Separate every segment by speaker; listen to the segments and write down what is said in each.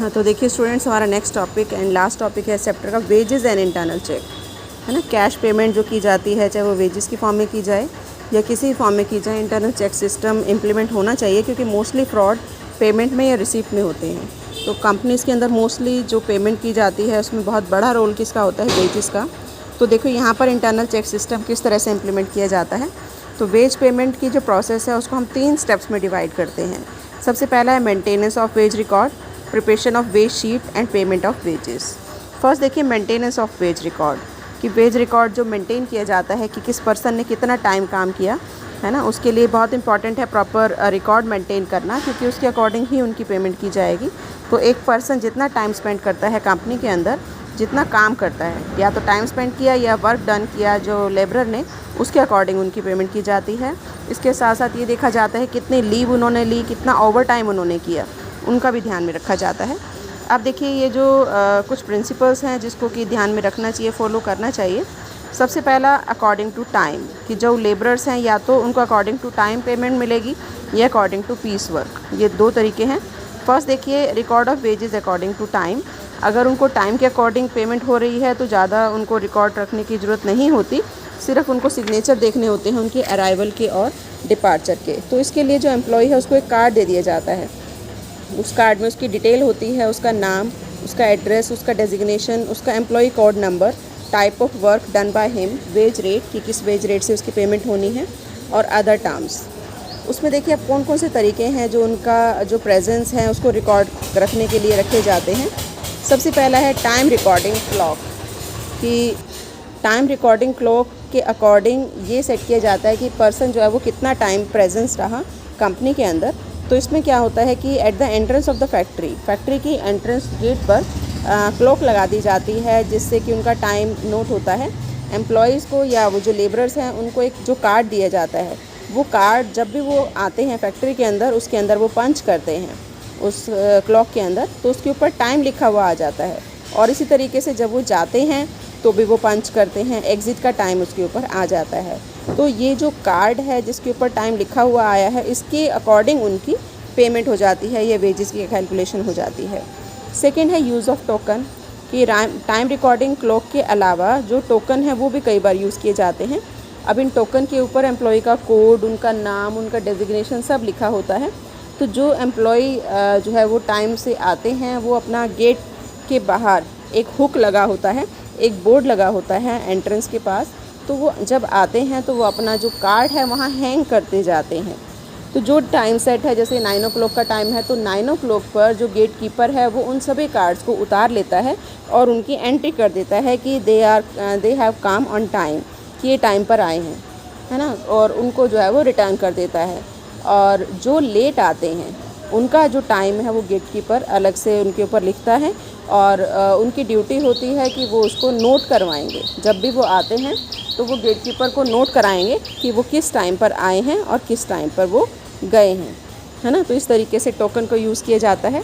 Speaker 1: हाँ, तो देखिए स्टूडेंट्स, हमारा next topic and last topic है इस चैप्टर का, वेजेस एंड इंटरनल चेक। है ना, कैश पेमेंट जो की जाती है, चाहे वो वेजेस की फॉर्म में की जाए या किसी फॉर्म में की जाए, इंटरनल चेक सिस्टम इम्प्लीमेंट होना चाहिए, क्योंकि मोस्टली फ्रॉड पेमेंट में या रिसीप्ट में होते हैं। तो कंपनीज़ के अंदर मोस्टली जो पेमेंट की जाती है उसमें बहुत बड़ा रोल किसका होता है? वेजेस का। तो देखो यहाँ पर इंटरनल चेक सिस्टम किस तरह से इम्प्लीमेंट किया जाता है। तो वेज पेमेंट की जो प्रोसेस है उसको हम 3 स्टेप्स में डिवाइड करते हैं। सबसे पहला है maintenance of ways record, preparation of ways sheet and payment of wages. First देखिए मेंटेनेंस ऑफ वेज रिकॉर्ड, कि वेज रिकॉर्ड जो मेंटेन किया जाता है कि किस पर्सन ने कितना टाइम काम किया, है ना, उसके लिए बहुत इंपॉर्टेंट है प्रॉपर रिकॉर्ड मेंटेन करना, क्योंकि उसके अकॉर्डिंग ही उनकी पेमेंट की जाएगी। तो एक पर्सन जितना टाइम स्पेंड करता है कंपनी के अंदर, जितना काम करता है, या तो टाइम स्पेंड किया या वर्क डन किया जो लेबरर ने, उसके अकॉर्डिंग उनकी पेमेंट की जाती है। इसके साथ साथ ये देखा जाता है कितनी लीव उन्होंने ली, कितना ओवर टाइम उन्होंने किया, उनका भी ध्यान में रखा जाता है। अब देखिए ये जो कुछ प्रिंसिपल्स हैं जिसको कि ध्यान में रखना चाहिए, फॉलो करना चाहिए। सबसे पहला अकॉर्डिंग टू टाइम, कि जो लेबरर्स हैं या तो उनको अकॉर्डिंग टू टाइम पेमेंट मिलेगी या अकॉर्डिंग टू पीस वर्क। ये 2 तरीके हैं। फर्स्ट देखिए record of wages according to time. अगर उनको टाइम के अकॉर्डिंग पेमेंट हो रही है तो ज़्यादा उनको रिकॉर्ड रखने की ज़रूरत नहीं होती, सिर्फ उनको सिग्नेचर देखने होते हैं उनके अराइवल के और डिपार्चर के। तो इसके लिए जो एम्प्लॉय है उसको एक कार्ड दे दिया जाता है। उस कार्ड में उसकी डिटेल होती है, उसका नाम, उसका एड्रेस, उसका डेजिग्नेशन, उसका employee code number, type of work done by him, wage rate कि किस वेज रेट से उसकी पेमेंट होनी है, और अदर टर्म्स। उसमें देखिए अब कौन कौन से तरीके हैं जो उनका जो प्रेजेंस है उसको रिकॉर्ड रखने के लिए रखे जाते हैं। सबसे पहला है टाइम रिकॉर्डिंग क्लॉक, कि टाइम रिकॉर्डिंग क्लॉक के अकॉर्डिंग ये सेट किया जाता है कि पर्सन जो है वो कितना टाइम प्रेजेंस रहा कंपनी के अंदर। तो इसमें क्या होता है कि at the entrance of the factory की एंट्रेंस गेट पर क्लॉक लगा दी जाती है, जिससे कि उनका टाइम नोट होता है। एम्प्लॉयज़ को या वो जो लेबरर्स हैं उनको एक जो कार्ड दिया जाता है, वो कार्ड जब भी वो आते हैं फैक्ट्री के अंदर, उसके अंदर वो पंच करते हैं उस क्लॉक के अंदर, तो उसके ऊपर टाइम लिखा हुआ आ जाता है। और इसी तरीके से जब वो जाते हैं तो भी वो पंच करते हैं, एग्ज़िट का टाइम उसके ऊपर आ जाता है। तो ये जो कार्ड है जिसके ऊपर टाइम लिखा हुआ आया है, इसके अकॉर्डिंग उनकी पेमेंट हो जाती है, ये वेजेस की कैलकुलेशन हो जाती है। सेकेंड है यूज़ ऑफ टोकन, कि टाइम रिकॉर्डिंग क्लॉक के अलावा जो टोकन है वो भी कई बार यूज़ किए जाते हैं। अब इन टोकन के ऊपर एम्प्लॉय का कोड, उनका नाम, उनका डेजिग्नेशन सब लिखा होता है। तो जो एम्प्लॉय जो है वो टाइम से आते हैं, वो अपना गेट के बाहर एक हुक लगा होता है, एक बोर्ड लगा होता है एंट्रेंस के पास, तो वो जब आते हैं तो वो अपना जो कार्ड है वहाँ हैंग करते जाते हैं। तो जो टाइम सेट है, जैसे 9 o'clock का टाइम है, तो 9 o'clock पर जो गेट कीपर है वो उन सभी कार्ड्स को उतार लेता है और उनकी एंट्री कर देता है कि they have come on time, कि ये टाइम पर आए हैं, है ना, और उनको जो है वो रिटर्न कर देता है। और जो लेट आते हैं उनका जो टाइम है वो गेट कीपर अलग से उनके ऊपर लिखता है, और उनकी ड्यूटी होती है कि वो उसको नोट करवाएंगे। जब भी वो आते हैं तो वो गेट कीपर को नोट कराएंगे कि वो किस टाइम पर आए हैं और किस टाइम पर वो गए हैं, है ना। तो इस तरीके से टोकन को यूज़ किया जाता है।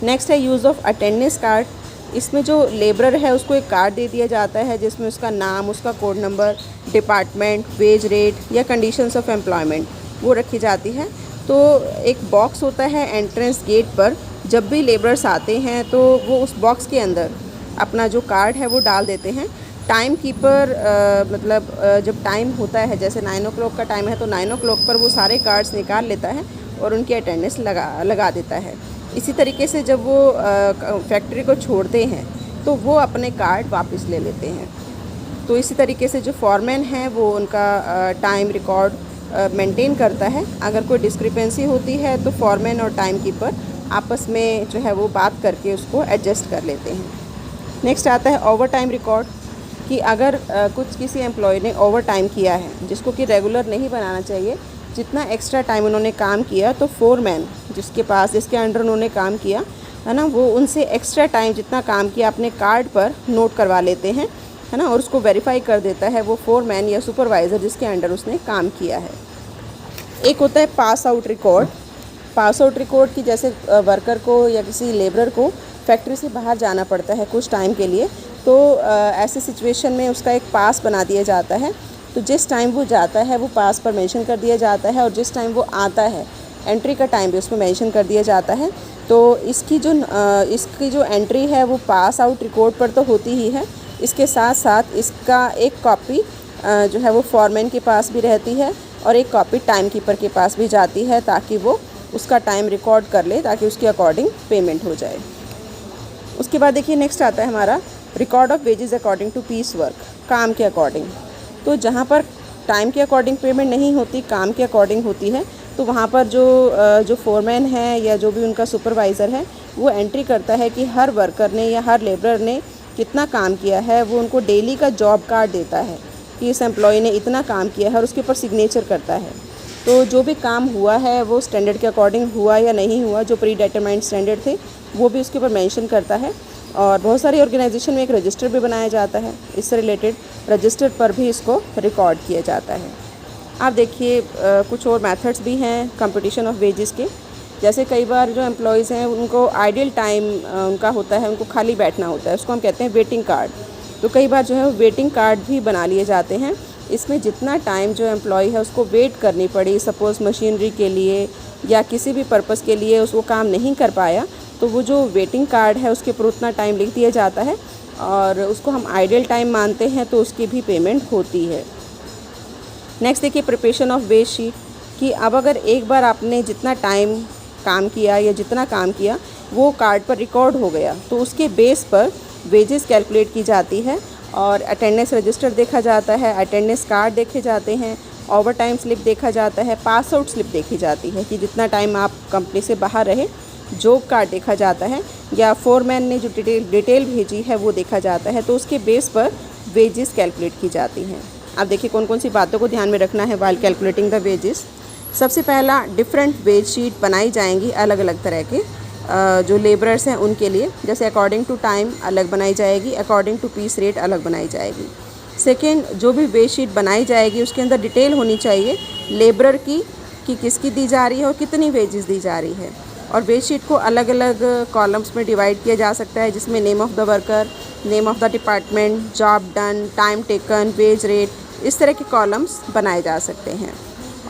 Speaker 1: नेक्स्ट है यूज़ ऑफ अटेंडेंस कार्ड। इसमें जो लेबरर है उसको एक कार्ड दे दिया जाता है जिसमें उसका नाम, उसका code number, department, wage rate या कंडीशंस ऑफ एम्प्लॉयमेंट वो रखी जाती है। तो एक बॉक्स होता है एंट्रेंस गेट पर, जब भी लेबरर्स आते हैं तो वो उस बॉक्स के अंदर अपना जो कार्ड है वो डाल देते हैं। टाइम कीपर जब टाइम होता है, जैसे 9 o'clock का टाइम है, तो 9 o'clock पर वो सारे कार्ड्स निकाल लेता है और उनकी अटेंडेंस लगा देता है। इसी तरीके से जब वो फैक्ट्री को छोड़ते हैं तो वो अपने कार्ड वापस ले लेते हैं। तो इसी तरीके से जो फॉरमैन है वो उनका टाइम रिकॉर्ड मेंटेन करता है। अगर कोई डिस्क्रिपेंसी होती है तो फॉरमैन और टाइम कीपर आपस में जो है वो बात करके उसको एडजस्ट कर लेते हैं। नेक्स्ट आता है ओवर टाइम रिकॉर्ड, कि अगर कुछ किसी एम्प्लॉय ने ओवर टाइम किया है जिसको कि रेगुलर नहीं बनाना चाहिए, जितना एक्स्ट्रा टाइम उन्होंने काम किया, तो फोरमैन जिसके अंडर उन्होंने काम किया, है ना, वो उनसे एक्स्ट्रा टाइम जितना काम किया अपने कार्ड पर नोट करवा लेते हैं, है ना, और उसको वेरीफाई कर देता है वो फोरमैन या सुपरवाइज़र जिसके अंडर उसने काम किया है। एक होता है pass out record. Pass out record की जैसे वर्कर को या किसी लेबरर को फैक्ट्री से बाहर जाना पड़ता है कुछ टाइम के लिए, तो ऐसे सिचुएशन में उसका एक पास बना दिया जाता है। तो जिस टाइम वो जाता है वो पास पर मेंशन कर दिया जाता है, और जिस टाइम वो आता है एंट्री का टाइम भी उसमें मेंशन कर दिया जाता है। तो इसकी जो एंट्री है वो पास आउट रिकॉर्ड पर तो होती ही है, इसके साथ साथ इसका एक कॉपी जो है वो फॉरमैन के पास भी रहती है और एक कॉपी टाइम कीपर के पास भी जाती है, ताकि वो उसका टाइम रिकॉर्ड कर ले, ताकि उसके अकॉर्डिंग पेमेंट हो जाए। उसके बाद देखिए नेक्स्ट आता है हमारा record of wages according to piece work, काम के अकॉर्डिंग। तो जहाँ पर टाइम के अकॉर्डिंग पेमेंट नहीं होती, काम के अकॉर्डिंग होती है, तो वहाँ पर जो फोरमैन है या जो भी उनका सुपरवाइज़र है वो एंट्री करता है कि हर वर्कर ने या हर लेबरर ने कितना काम किया है। वो उनको डेली का जॉब कार्ड देता है कि इस एम्प्लॉय ने इतना काम किया है और उसके ऊपर सिग्नेचर करता है। तो जो भी काम हुआ है वो स्टैंडर्ड के अकॉर्डिंग हुआ या नहीं हुआ, जो प्री डिटरमाइंड स्टैंडर्ड थे वो भी उसके ऊपर मेंशन करता है। और बहुत सारी ऑर्गेनाइजेशन में एक रजिस्टर भी बनाया जाता है, इससे रिलेटेड रजिस्टर पर भी इसको रिकॉर्ड किया जाता है। आप देखिए कुछ और मेथड्स भी हैं कंपटीशन ऑफ वेजेस के। जैसे कई बार जो एम्प्लॉयज़ हैं उनको आइडियल टाइम उनका होता है, उनको खाली बैठना होता है, उसको हम कहते हैं वेटिंग कार्ड। तो कई बार जो है वेटिंग कार्ड भी बना लिए जाते हैं। इसमें जितना टाइम जो एम्प्लॉय है उसको वेट करनी पड़ी, सपोज़ मशीनरी के लिए या किसी भी पर्पज़ के लिए उसको काम नहीं कर पाया, तो वो जो वेटिंग कार्ड है उसके ऊपर उतना टाइम लिख दिया जाता है और उसको हम आइडियल टाइम मानते हैं, तो उसकी भी पेमेंट होती है। नेक्स्ट देखिए प्रिपरेशन ऑफ वेज शीट, कि अब अगर एक बार आपने जितना टाइम काम किया या जितना काम किया वो कार्ड पर रिकॉर्ड हो गया, तो उसके बेस पर वेजेस कैलकुलेट की जाती है और अटेंडेंस रजिस्टर देखा जाता है, अटेंडेंस कार्ड देखे जाते हैं, ओवर टाइम स्लिप देखा जाता है, पास आउट स्लिप देखी जाती है कि जितना टाइम आप कंपनी से बाहर रहे, जॉब कार्ड देखा जाता है, या फोरमैन ने जो डिटेल भेजी है वो देखा जाता है। तो उसके बेस पर वेजेस कैलकुलेट की जाती हैं। अब देखिए कौन कौन सी बातों को ध्यान में रखना है वाइल कैलकुलेटिंग द वेजेस। सबसे पहला, डिफरेंट वेज शीट बनाई जाएंगी अलग अलग तरह के जो लेबरर्स हैं उनके लिए। जैसे अकॉर्डिंग टू टाइम अलग बनाई जाएगी, अकॉर्डिंग टू पीस रेट अलग बनाई जाएगी। सेकेंड, जो भी वेज शीट बनाई जाएगी उसके अंदर डिटेल होनी चाहिए लेबरर की कि किसकी दी जा रही है और कितनी वेजेस दी जा रही है। और वेज शीट को अलग अलग कॉलम्स में डिवाइड किया जा सकता है, जिसमें name of the worker, name of the department, job done, time taken, wage rate, इस तरह के कॉलम्स बनाए जा सकते हैं।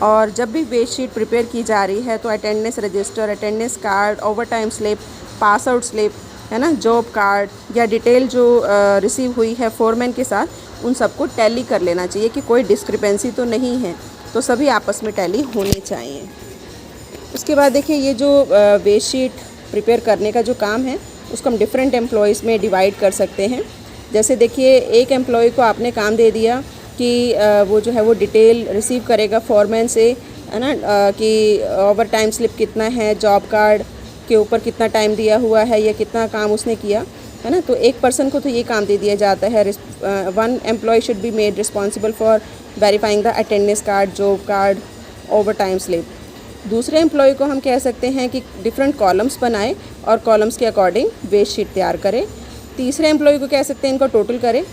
Speaker 1: और जब भी वेज शीट प्रिपेयर की जा रही है तो attendance register, attendance card, overtime slip, pass out slip, है ना, जॉब कार्ड या डिटेल जो रिसीव हुई है फोरमैन के साथ, उन सबको टैली कर लेना चाहिए कि कोई डिस्क्रिपेंसी तो नहीं है, तो सभी आपस में टैली होने चाहिए। उसके बाद देखिए ये जो वेज शीट प्रिपेयर करने का जो काम है उसको हम डिफरेंट एम्प्लॉयज़ में डिवाइड कर सकते हैं। जैसे देखिए एक एम्प्लॉय को आपने काम दे दिया कि वो जो है वो डिटेल रिसीव करेगा फॉरमैन से, है ना, कि ओवर टाइम स्लिप कितना है, जॉब कार्ड के ऊपर कितना टाइम दिया हुआ है या कितना काम उसने किया, है ना। तो एक पर्सन को तो ये काम दे दिया जाता है, one employee should be made responsible for verifying the attendance card, job card, overtime slip. दूसरे एम्प्लॉय को हम कह सकते हैं कि डिफरेंट कॉलम्स बनाए और कॉलम्स के अकॉर्डिंग वेज शीट तैयार करे। तीसरे एम्प्लॉय को कह सकते हैं इनको टोटल करे,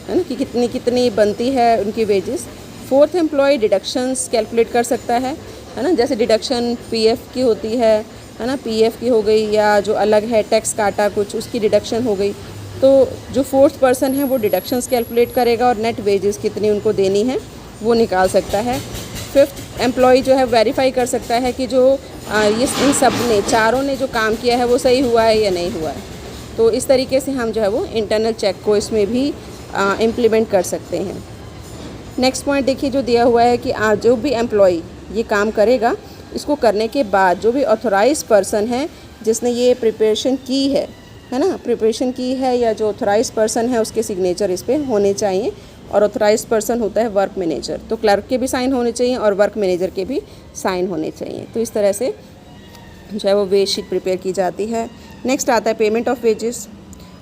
Speaker 1: है ना, कि कितनी कितनी बनती है उनकी wages. Fourth employee deductions calculate कर सकता है ना, जैसे डिडक्शन पीएफ की होती है ना, पीएफ की हो गई, या जो अलग है टैक्स काटा कुछ, उसकी डिडक्शन हो गई। तो जो फोर्थ पर्सन है वो डिडक्शंस कैलकुलेट करेगा और नेट वेजेस कितनी उनको देनी है वो निकाल सकता है। फिफ्थ एम्प्लॉय जो है वेरीफाई कर सकता है कि जो ये इन सब ने, चारों ने जो काम किया है वो सही हुआ है या नहीं हुआ है। तो इस तरीके से हम जो है वो इंटरनल चेक को इसमें भी इम्प्लीमेंट कर सकते हैं। नेक्स्ट पॉइंट देखिए जो दिया हुआ है कि जो भी एम्प्लॉय ये काम करेगा, इसको करने के बाद जो भी ऑथोराइज पर्सन है जिसने ये प्रिपरेशन की है ना, प्रिपरेशन की है, या जो ऑथोराइज पर्सन है उसके सिग्नेचर इस पर होने चाहिए। और ऑथोराइज पर्सन होता है वर्क मैनेजर, तो क्लर्क के भी साइन होने चाहिए और वर्क मैनेजर के भी साइन होने चाहिए। तो इस तरह से जो है वो वेज शीट प्रिपेयर की जाती है। नेक्स्ट आता है पेमेंट ऑफ वेजेस।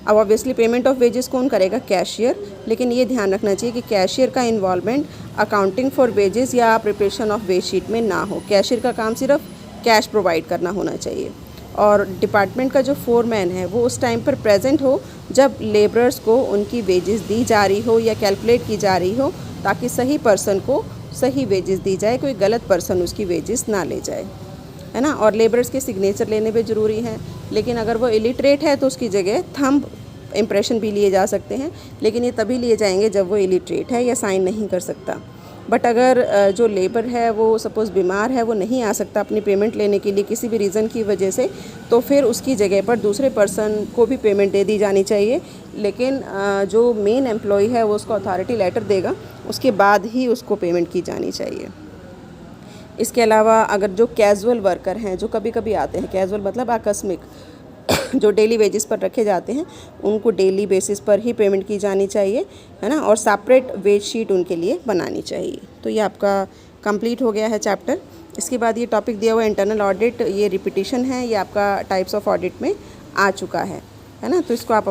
Speaker 1: अब ऑब्वियसली पेमेंट ऑफ वेजेस कौन करेगा? कैशियर। लेकिन ये ध्यान रखना चाहिए कि कैशियर का इन्वॉल्वमेंट अकाउंटिंग फॉर वेजेस या प्रिपरेशन ऑफ वेज शीट में ना हो। कैशियर का काम सिर्फ कैश प्रोवाइड करना होना चाहिए। और डिपार्टमेंट का जो फोरमैन है वो उस टाइम पर प्रेजेंट हो जब लेबरर्स को उनकी वेजेस दी जा रही हो या कैलकुलेट की जा रही हो, ताकि सही पर्सन को सही वेजेस दी जाए, कोई गलत पर्सन उसकी वेजेस ना ले जाए, है ना। और लेबरर्स के सिग्नेचर लेने भी ज़रूरी हैं, लेकिन अगर वो इलिटरेट है तो उसकी जगह थंब इम्प्रेशन भी लिए जा सकते हैं, लेकिन ये तभी लिए जाएंगे जब वो इलिटरेट है या साइन नहीं कर सकता। बट अगर जो लेबर है वो सपोज़ बीमार है, वो नहीं आ सकता अपनी पेमेंट लेने के लिए किसी भी रीज़न की वजह से, तो फिर उसकी जगह पर दूसरे पर्सन को भी पेमेंट दे दी जानी चाहिए। लेकिन जो मेन एम्प्लॉय है वो उसको अथॉरिटी लेटर देगा, उसके बाद ही उसको पेमेंट की जानी चाहिए। इसके अलावा अगर जो कैजुअल वर्कर हैं, जो कभी कभी आते हैं, कैजुअल मतलब आकस्मिक, जो डेली वेजेस पर रखे जाते हैं, उनको डेली बेसिस पर ही पेमेंट की जानी चाहिए, है ना, और सेपरेट वेज शीट उनके लिए बनानी चाहिए। तो ये आपका कंप्लीट हो गया है चैप्टर। इसके बाद ये टॉपिक दिया हुआ इंटरनल ऑडिट, ये रिपीटिशन है, ये आपका टाइप्स ऑफ ऑडिट में आ चुका है ना। तो इसको आप